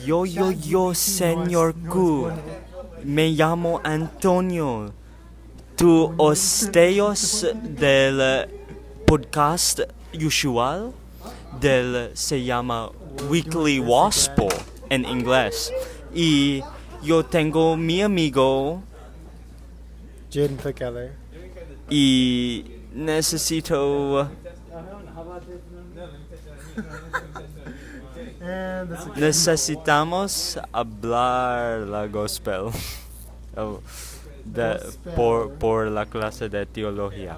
Yo, señor Q. Me llamo Antonio. ¿Tú hosteos del podcast usual? Se llama Weekly Waspo en inglés. Y yo tengo mi amigo Jaden Pikeller. y necesito... Necesitamos hablar la gospel Oh, por la clase de teología.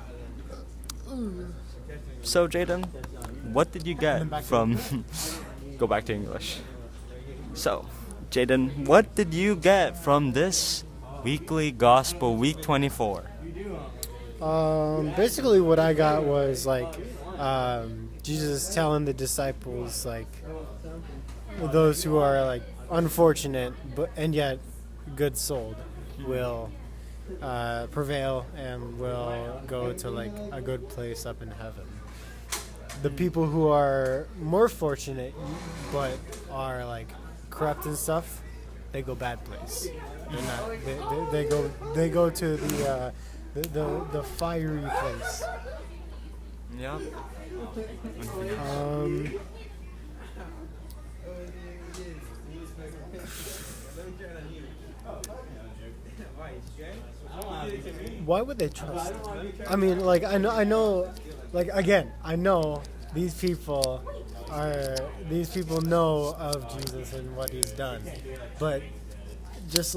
So Jaden, what did you get from... Go back to English. So, Jaden, what did you get from this weekly gospel, week 24? Basically what I got was Jesus telling the disciples those who are unfortunate and yet good souled will prevail and will go to a good place up in heaven. The people who are more fortunate but are corrupt and stuff, they go bad place. They go to the fiery place. Yeah. Why would they trust? I mean, I know, again, I know these people know of Jesus and what he's done, but just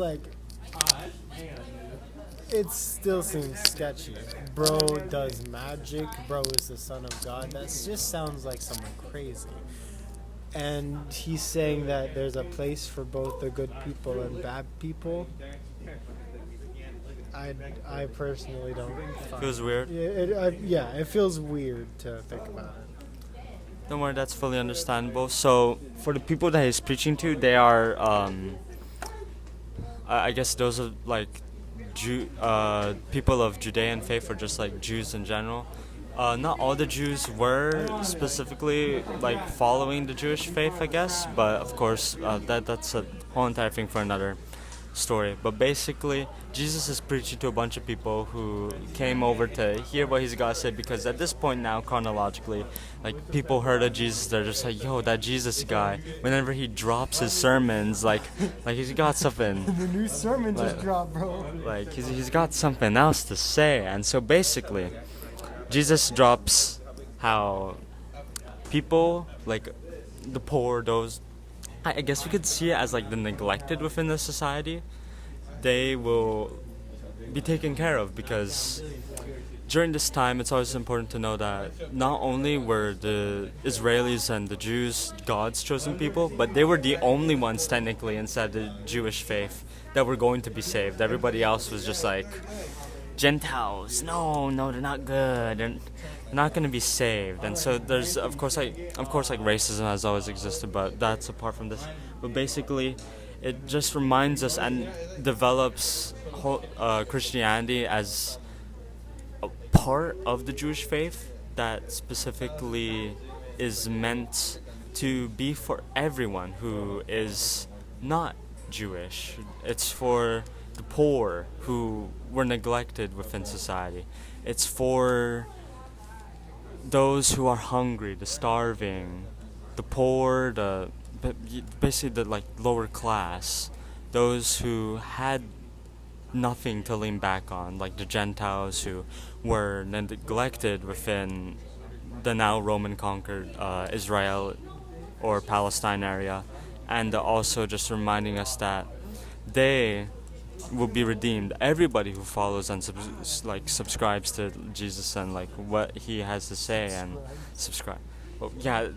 it still seems sketchy. Bro does magic. Bro is the son of God. That just sounds like someone crazy. And he's saying that there's a place for both the good people and bad people. I personally don't find Feels weird. it feels weird to think about it. Don't worry, that's fully understandable. So, for the people that he's preaching to, they are, I guess those are people of Judean faith, or just Jews in general. Not all the Jews were specifically following the Jewish faith, I guess, but of course that's a whole entire thing for another story. But basically, Jesus is preaching to a bunch of people who came over to hear what he's got to say, because at this point now, chronologically, people heard of Jesus, they're just yo, that Jesus guy, whenever he drops his sermons, he's got something. The new sermon just dropped, bro. He's got something else to say. And so basically, Jesus drops how people, the poor, those, I guess we could see it as the neglected within the society, they will be taken care of, because during this time it's always important to know that not only were the Israelis and the Jews God's chosen people, but they were the only ones technically inside the Jewish faith that were going to be saved. Everybody else was just Gentiles, no, they're not good, they're not going to be saved. And so there's of course racism has always existed, but that's apart from this. But basically, it just reminds us and develops Christianity as a part of the Jewish faith that specifically is meant to be for everyone who is not Jewish. It's for the poor who were neglected within society. It's for those who are hungry, the starving, the poor, basically the lower class, those who had nothing to lean back on, the Gentiles who were neglected within the now Roman conquered Israel or Palestine area, and also just reminding us that they will be redeemed. Everybody who follows and subscribes to Jesus and what he has to say and subscribe. Well, yeah,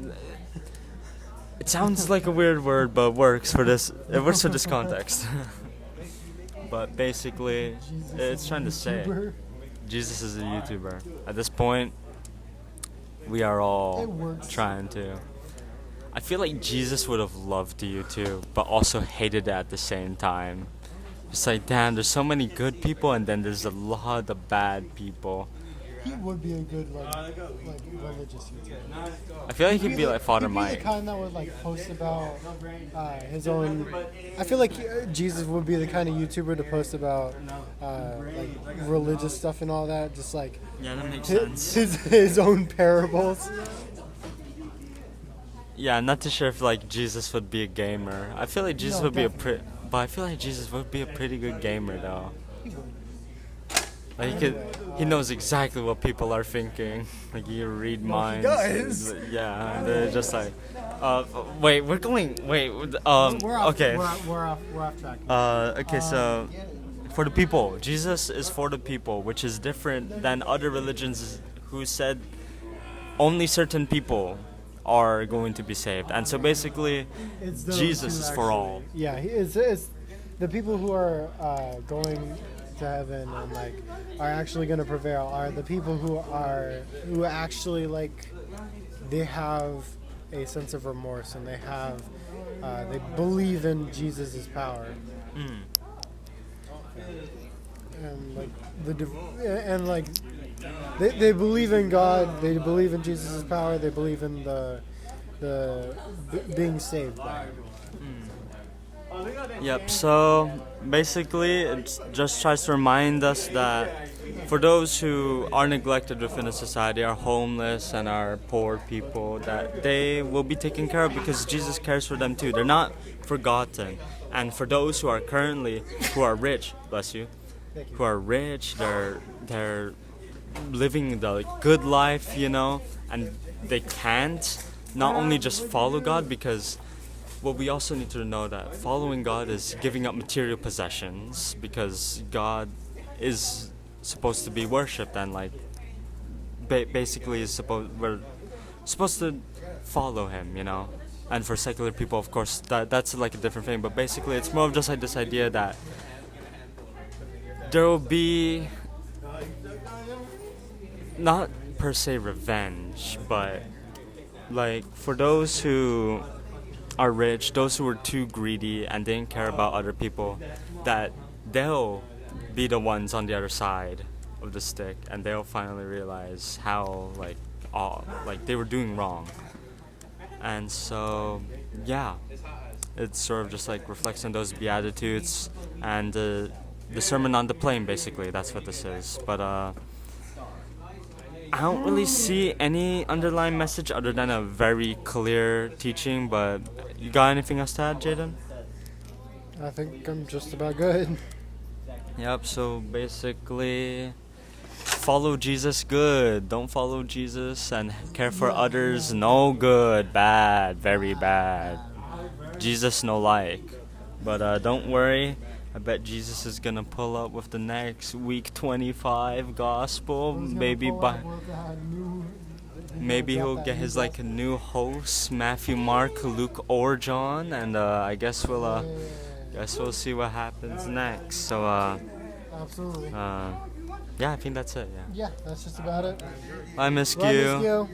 it sounds like a weird word, but works for this. It works for this context. But basically, it's trying to say Jesus is a YouTuber. At this point, we are all trying to. I feel like Jesus would have loved YouTube, but also hated it at the same time. It's damn, there's so many good people, and then there's a lot of bad people. He would be a good like religious YouTuber. I feel like he'd be like Father He'd be the Mike. kind that would like post about his own. I feel like Jesus would be the kind of YouTuber to post about like religious stuff and all that. Just like Yeah, that makes his own parables. Yeah, I'm not too sure if like Jesus would be a gamer. I feel like Jesus No, would be a definitely. but I feel like Jesus would be a pretty good gamer though. Like he knows exactly what people are thinking. Like he can read minds. does. Yeah, and they're just like, wait, we're going. Wait, We're off, okay. We're off track. Okay, so for the people, Jesus is for the people, which is different than other religions who said only certain people are going to be saved. And so basically, It's those Jesus who is for all. Yeah, it's the people who are going to heaven and like are actually going to prevail are the people who actually like they have a sense of remorse and they believe in Jesus' power. Mm. And like and like they believe in God, they believe in Jesus' power, they believe in being saved by him. Yep, so basically it just tries to remind us that for those who are neglected within the society, are homeless and are poor people, that they will be taken care of because Jesus cares for them too. They're not forgotten. And for those who are rich, bless you, who are rich, they're living the good life, you know, and they can't not only just follow God because well, we also need to know that following God is giving up material possessions because God is supposed to be worshipped and like basically we're supposed to follow Him, you know. And for secular people, of course, that's like a different thing. But basically, it's more of just like this idea that there will be not per se revenge, but like for those who are rich, those who are too greedy and didn't care about other people, that they'll be the ones on the other side of the stick, and they'll finally realize how like they were doing wrong. And so, yeah, it sort of just like reflects on those beatitudes and the Sermon on the Plain. Basically, that's what this is. But I don't really see any underlying message other than a very clear teaching. But you got anything else to add, Jaden? I think I'm just about good. Yep, so basically, follow Jesus good. Don't follow Jesus and care for others. No good. Bad. Very bad. Jesus no like. But don't worry. I bet Jesus is gonna pull up with the next week 25 gospel. Maybe he'll get his like new hosts, Matthew, Mark, Luke, or John, and I guess we'll see what happens next. So Absolutely. yeah, I think that's it. Yeah. Yeah, that's just about it. I miss Well, I you. miss you.